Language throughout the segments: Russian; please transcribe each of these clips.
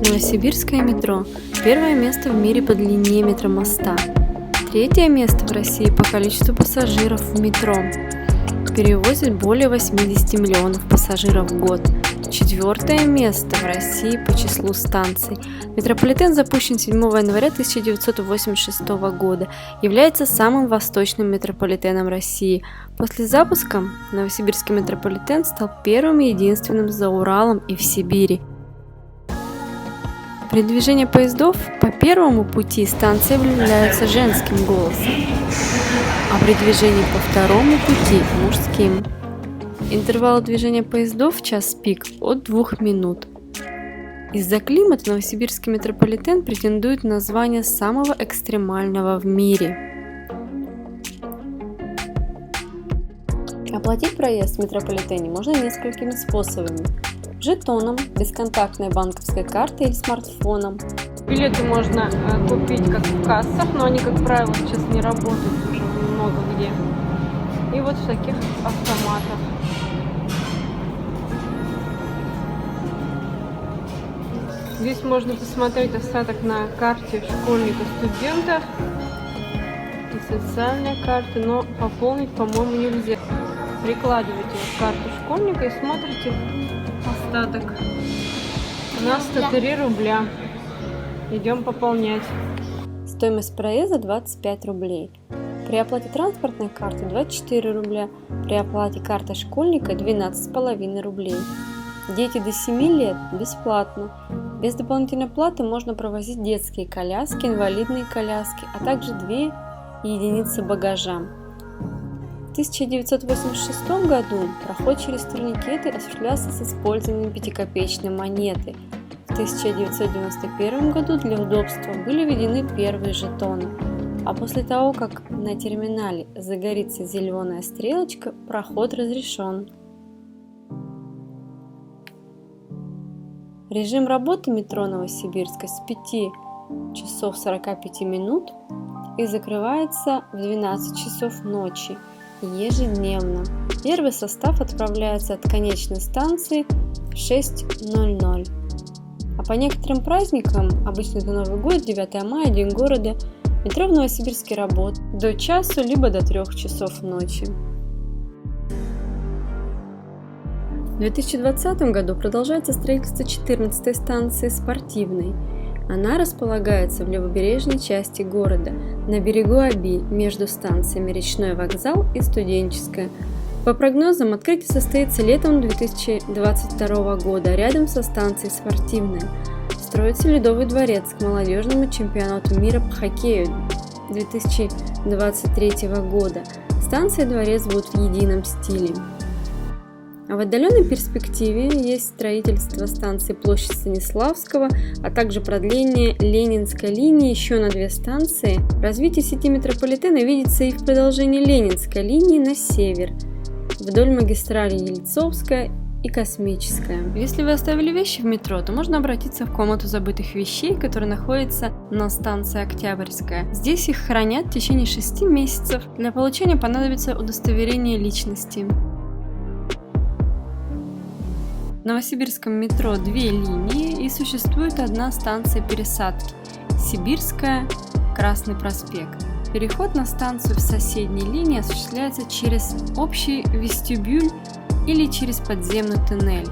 Новосибирское метро – первое место в мире по длине метромоста. Третье место в России по количеству пассажиров в метро. Перевозит более 80 миллионов пассажиров в год. Четвертое место в России по числу станций. Метрополитен запущен 7 января 1986 года, является самым восточным метрополитеном России. После запуска Новосибирский метрополитен стал первым и единственным за Уралом и в Сибири. При движении поездов по первому пути станции являются женским голосом, а при движении по второму пути – мужским. Интервал движения поездов в час пик от 2 минут. Из-за климата Новосибирский метрополитен претендует на звание самого экстремального в мире. Оплатить проезд в метрополитене можно несколькими способами. Жетоном, бесконтактной банковской картой или смартфоном. Билеты можно купить как в кассах, но они, как правило, сейчас не работают уже много где. И вот в таких автоматах. Здесь можно посмотреть остаток на карте школьника-студента и социальной карты, но пополнить, по-моему, нельзя. Прикладываете карту школьника и смотрите остаток. У нас 103 рубля. Идем пополнять. Стоимость проезда 25 рублей. При оплате транспортной карты 24 рубля. При оплате карты школьника 12,5 рублей. Дети до 7 лет бесплатно. Без дополнительной платы можно провозить детские коляски, инвалидные коляски, а также 2 единицы багажа. В 1986 году проход через турникеты осуществлялся с использованием 5-копеечной монеты. В 1991 году для удобства были введены первые жетоны, а после того, как на терминале загорится зеленая стрелочка, проход разрешен. Режим работы метро Новосибирска с 5 часов 45 минут и закрывается в 12 часов ночи ежедневно. Первый состав отправляется от конечной станции в 6:00. А по некоторым праздникам, обычно это Новый год, 9 мая, День города, метро в Новосибирске работает до часу либо до 3 часов ночи. В 2020 году продолжается строительство 14-й станции Спортивной. Она располагается в левобережной части города, на берегу Оби, между станциями Речной вокзал и Студенческая. По прогнозам, открытие состоится летом 2022 года, рядом со станцией Спортивная. Строится Ледовый дворец к молодежному чемпионату мира по хоккею 2023 года. Станция и дворец будут в едином стиле. А в отдаленной перспективе есть строительство станции Площадь Станиславского, а также продление Ленинской линии еще на 2 станции. Развитие сети метрополитена видится и в продолжении Ленинской линии на север, вдоль магистрали Ельцовская и Космическая. Если вы оставили вещи в метро, то можно обратиться в комнату забытых вещей, которая находится на станции Октябрьская. Здесь их хранят в течение 6 месяцев. Для получения понадобится удостоверение личности. В Новосибирском метро 2 линии и существует 1 станция пересадки – Сибирская, Красный проспект. Переход на станцию в соседней линии осуществляется через общий вестибюль или через подземный туннель.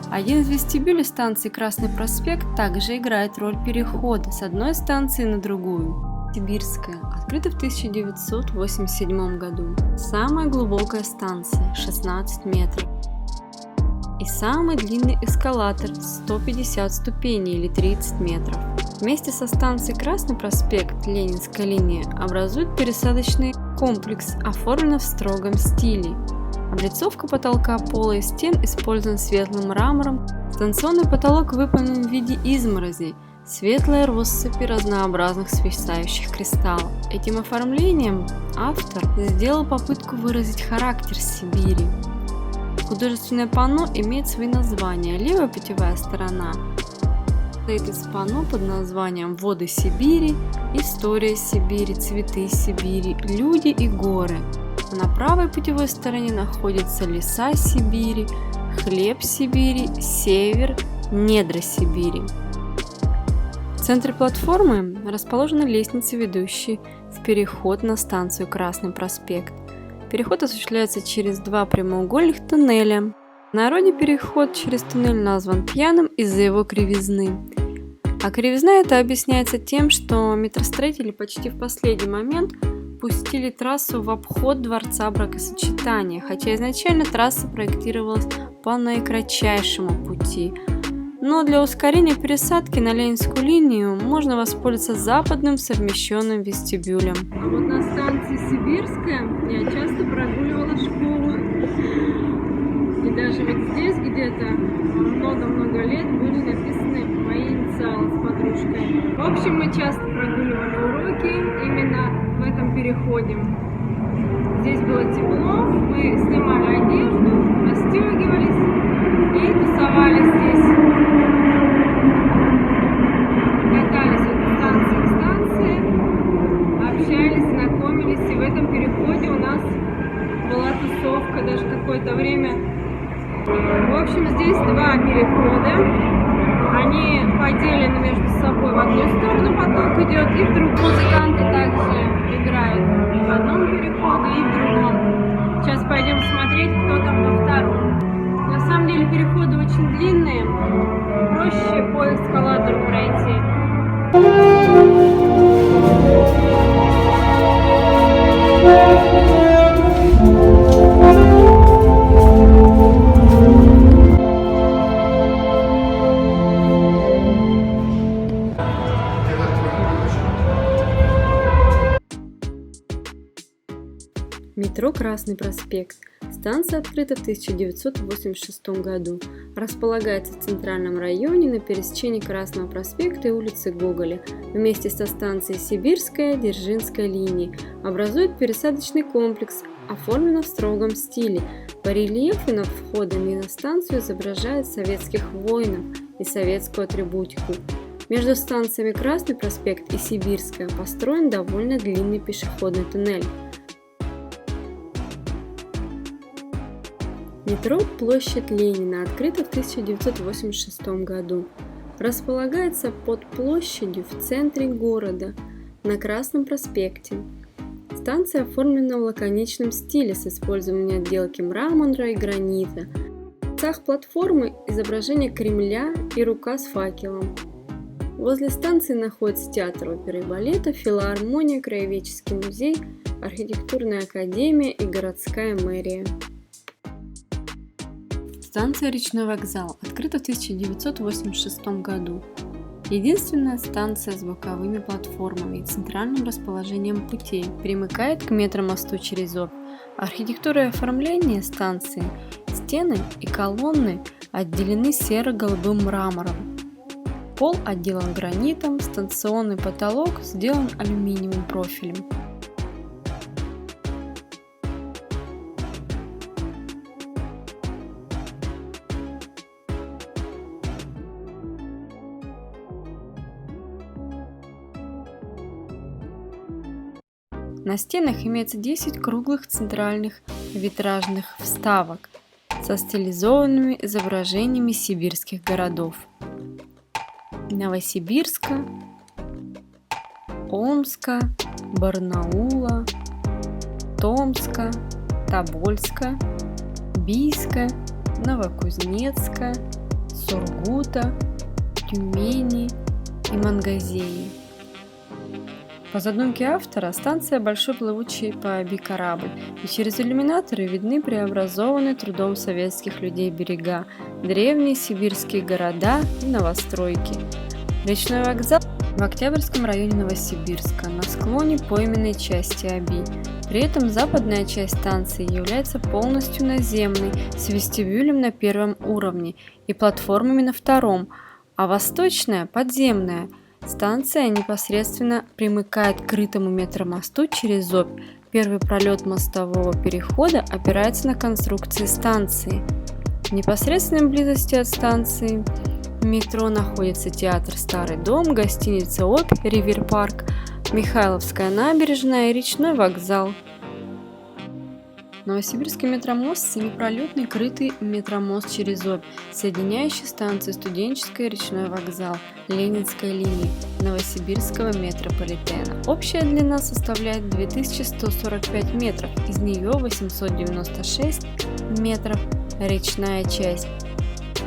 Один из вестибюлей станции Красный проспект также играет роль перехода с одной станции на другую. Сибирская открыта в 1987 году. Самая глубокая станция – 16 метров. И самый длинный эскалатор – 150 ступеней или 30 метров. Вместе со станцией Красный проспект Ленинская линия образует пересадочный комплекс, оформлен в строгом стиле. Облицовка потолка, пола и стен использована светлым мрамором. Станционный потолок выполнен в виде изморози, светлой россыпи разнообразных свисающих кристаллов. Этим оформлением автор сделал попытку выразить характер Сибири. Художественное панно имеет свои названия. Левая путевая сторона состоит из панно под названием «Воды Сибири», «История Сибири», «Цветы Сибири», «Люди и горы». А на правой путевой стороне находятся леса Сибири, хлеб Сибири, север, недра Сибири. центре платформы расположены лестницы, ведущие в переход на станцию Красный проспект. Переход осуществляется через два прямоугольных туннеля. В народе переход через туннель назван пьяным из-за его кривизны. А кривизна это объясняется тем, что метростроители почти в последний момент пустили трассу в обход Дворца бракосочетания, хотя изначально трасса проектировалась по наикратчайшему пути. Но для ускорения пересадки на Ленинскую линию можно воспользоваться западным совмещенным вестибюлем. А вот на станции Сибирская я часто прогуливала школу. И даже вот здесь где-то много-много лет были написаны мои инициалы с подружкой. В общем, мы часто прогуливали уроки именно в этом переходе. Здесь было тепло, мы снимали одежду, расстегивались и тусовались здесь. Катались от станции к станции, общались, знакомились. И в этом переходе у нас была тусовка даже какое-то время. В общем, здесь два перехода. Они поделены между собой. В одну сторону поток идет, и в другую. Музыканты также играют в одном переходе и в другом. Сейчас пойдем смотреть, кто там во втором. На самом деле переходы очень длинные. Проще по эскалатору пройти. Метро Красный проспект. Станция открыта в 1986 году. Располагается в центральном районе на пересечении Красного проспекта и улицы Гоголя. Вместе со станцией Сибирская, Дзержинская линии образует пересадочный комплекс, оформлен в строгом стиле. Барельефы над входами на станцию изображают советских воинов и советскую атрибутику. Между станциями Красный проспект и Сибирская построен довольно длинный пешеходный туннель. Метро Площадь Ленина открыто в 1986 году. Располагается под площадью в центре города, на Красном проспекте. Станция оформлена в лаконичном стиле с использованием отделки мрамора и гранита. В концах платформы изображение Кремля и рука с факелом. Возле станции находится театр оперы и балета, филармония, краеведческий музей, архитектурная академия и городская мэрия. Станция Речной вокзал открыта в 1986 году. Единственная станция с боковыми платформами и центральным расположением путей, примыкает к метромосту через Обь. Архитектура и оформление станции, стены и колонны отделены серо-голубым мрамором. Пол отделан гранитом, станционный потолок сделан алюминиевым профилем. На стенах имеется 10 круглых центральных витражных вставок со стилизованными изображениями сибирских городов: Новосибирска, Омска, Барнаула, Томска, Тобольска, Бийска, Новокузнецка, Сургута, Тюмени и Мангазеи. По задумке автора, станция большой плывучий по Оби корабль, и через иллюминаторы видны преобразованные трудом советских людей берега, древние сибирские города и новостройки. Речной вокзал в Октябрьском районе Новосибирска, на склоне пойменной части Оби. При этом западная часть станции является полностью наземной, с вестибюлем на первом уровне и платформами на втором, а восточная – подземная. Станция непосредственно примыкает к крытому метромосту через Обь. Первый пролет мостового перехода опирается на конструкции станции. В непосредственной близости от станции метро находится театр «Старый дом», гостиница «Обь», Ривер-парк, Михайловская набережная и речной вокзал. Новосибирский метромост – семипролетный крытый метромост через Обь, соединяющий станции Студенческая и Речной вокзал Ленинской линии Новосибирского метрополитена. Общая длина составляет 2145 метров, из нее 896 метров – речная часть.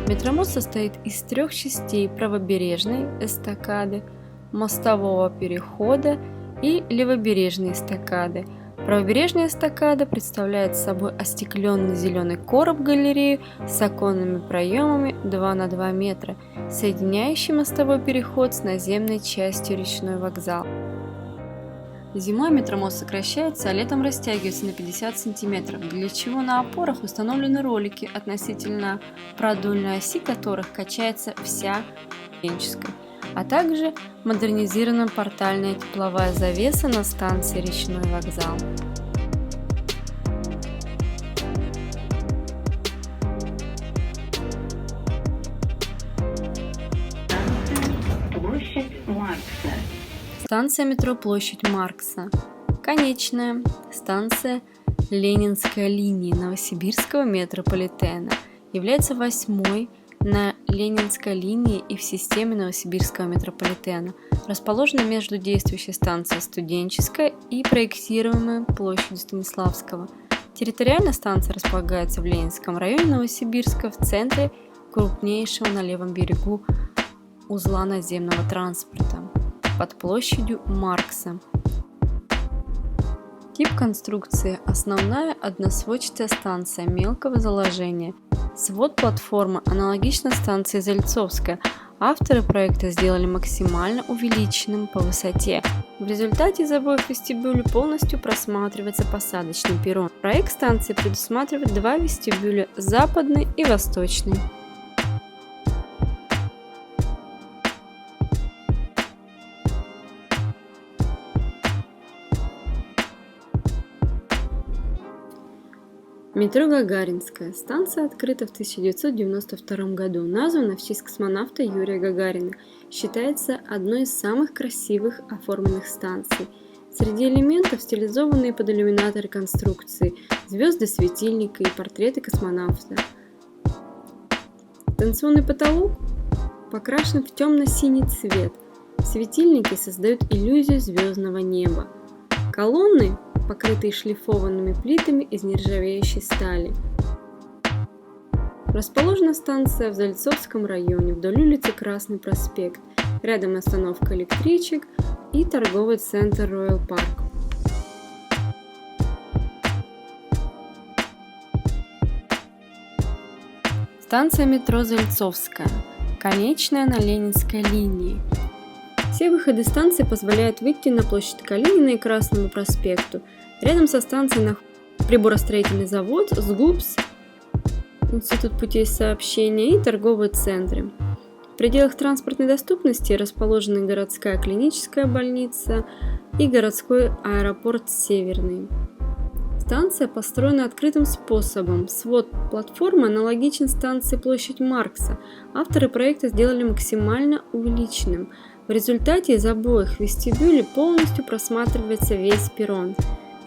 Метромост состоит из 3 частей: правобережной эстакады, мостового перехода и левобережной эстакады. Правобережная эстакада представляет собой остекленный зеленый короб-галерею с оконными проемами 2 на 2 метра, соединяющий мостовой переход с наземной частью речной вокзал. Зимой метромост сокращается, а летом растягивается на 50 см, для чего на опорах установлены ролики, относительно продольной оси которых качается вся студенческая, а также модернизирована портальная тепловая завеса на станции Речной вокзал. Площадь Маркса. Станция метро Площадь Маркса. Конечная станция Ленинской линии Новосибирского метрополитена. Является 8-й на Ленинской линии и в системе Новосибирского метрополитена. Расположена между действующей станцией Студенческая и проектируемой площадью Станиславского. Территориально станция располагается в Ленинском районе Новосибирска, в центре крупнейшего на левом берегу узла наземного транспорта, под площадью Маркса. Тип конструкции – основная односводчатая станция мелкого заложения. Свод платформы аналогично станции Зальцовская. Авторы проекта сделали максимально увеличенным по высоте. В результате из обоих вестибюлей полностью просматривается посадочный перрон. Проект станции предусматривает 2 вестибюля – западный и восточный. Метро Гагаринская. Станция открыта в 1992 году. Названа в честь космонавта Юрия Гагарина. Считается одной из самых красивых оформленных станций. Среди элементов стилизованные под иллюминаторы конструкции, звезды светильника и портреты космонавта. Станционный потолок покрашен в темно-синий цвет. Светильники создают иллюзию звездного неба. Колонны покрытые шлифованными плитами из нержавеющей стали. Расположена станция в Зальцовском районе, вдоль улицы Красный проспект. Рядом остановка электричек и торговый центр Royal Park. Станция метро Зальцовская. Конечная на Ленинской линии. Все выходы станции позволяют выйти на площадь Калинина и Красному проспекту. Рядом со станцией находится приборостроительный завод, СГУПС, Институт путей сообщения и торговые центры. В пределах транспортной доступности расположены городская клиническая больница и городской аэропорт Северный. Станция построена открытым способом. Свод платформы аналогичен станции Площадь Маркса. Авторы проекта сделали максимально увеличенным. В результате из обоих вестибюлей полностью просматривается весь перрон.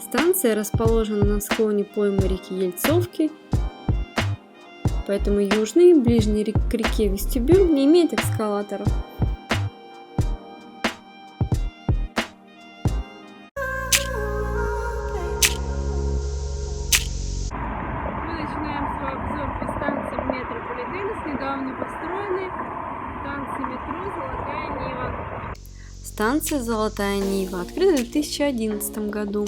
Станция расположена на склоне поймы реки Ельцовки, поэтому южный и ближний к реке вестибюль не имеет эскалаторов. Мы начинаем свой обзор по станциям метрополитена с недавно построенной станции метро «Золотая Нива». Станция «Золотая Нива» открыта в 2011 году.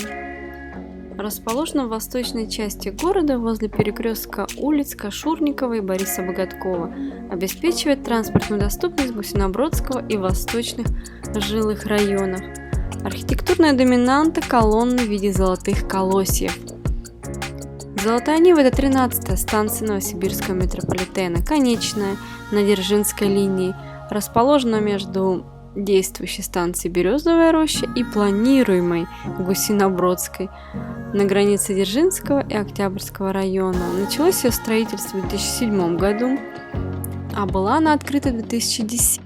Расположена в восточной части города возле перекрестка улиц Кашурникова и Бориса Богаткова. Обеспечивает транспортную доступность Гусинобродского и восточных жилых районах. Архитектурная доминанта – колонны в виде золотых колосьев. Золотая Нива – это 13-я станция Новосибирского метрополитена, конечная на Дзержинской линии, расположена между действующей станцией Березовая роща и планируемой Гусинобродской на границе Дзержинского и Октябрьского района. Началось ее строительство в 2007 году, а была она открыта в 2010.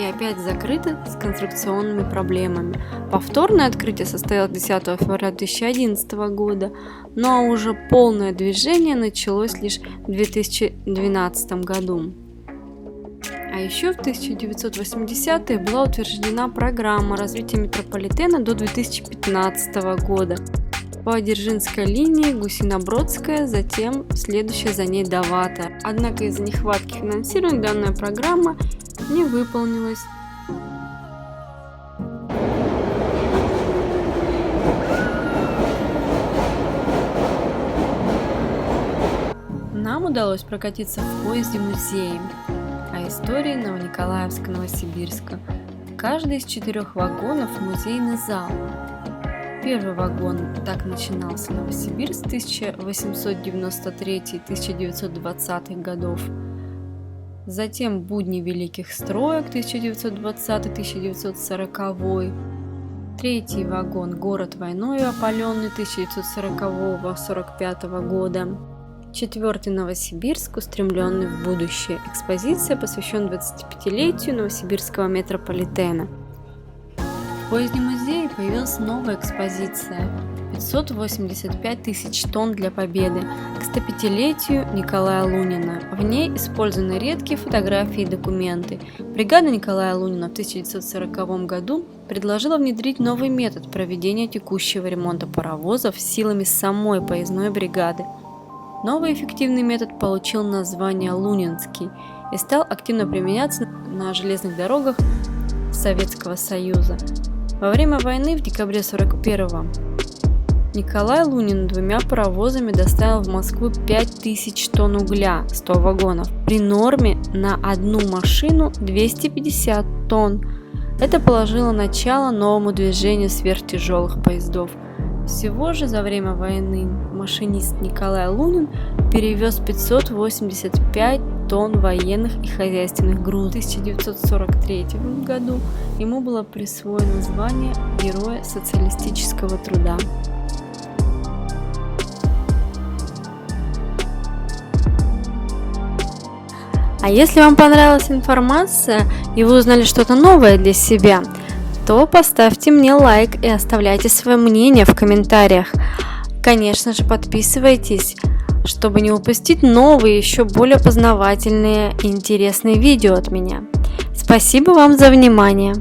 и опять закрыто с конструкционными проблемами. Повторное открытие состоялось 10 февраля 2011 года, но уже полное движение началось лишь в 2012 году. А еще в 1980-е была утверждена программа развития метрополитена до 2015 года по Дзержинской линии, Гусинобродская, затем следующая за ней Довата. Однако из-за нехватки финансирования данная программа не выполнилась. Нам удалось прокатиться в поезде-музее о истории Новониколаевска-Новосибирска. Каждый из 4 вагонов – музейный зал. Первый вагон так начинался Новосибирск 1893-1920 годов. Затем будни великих строек 1920-1940. Третий вагон город войной опаленный 1940-1945 года. Четвертый Новосибирск, устремленный в будущее. Экспозиция посвящена 25-летию Новосибирского метрополитена. В поезде-музее появилась новая экспозиция 585 тысяч тонн для победы к 105-летию Николая Лунина. В ней использованы редкие фотографии и документы. Бригада Николая Лунина в 1940 году предложила внедрить новый метод проведения текущего ремонта паровозов силами самой поездной бригады. Новый эффективный метод получил название Лунинский и стал активно применяться на железных дорогах Советского Союза. Во время войны в декабре 1941-го Николай Лунин 2 паровозами доставил в Москву 5000 тонн угля, 100 вагонов, при норме на одну машину 250 тонн. Это положило начало новому движению сверхтяжелых поездов. Всего же за время войны машинист Николай Лунин перевез 585 тонн военных и хозяйственных грузов. В 1943 году ему было присвоено звание Героя социалистического труда. А если вам понравилась информация и вы узнали что-то новое для себя, то поставьте мне лайк и оставляйте свое мнение в комментариях. Конечно же, подписывайтесь, чтобы не упустить новые, еще более познавательные и интересные видео от меня. Спасибо вам за внимание!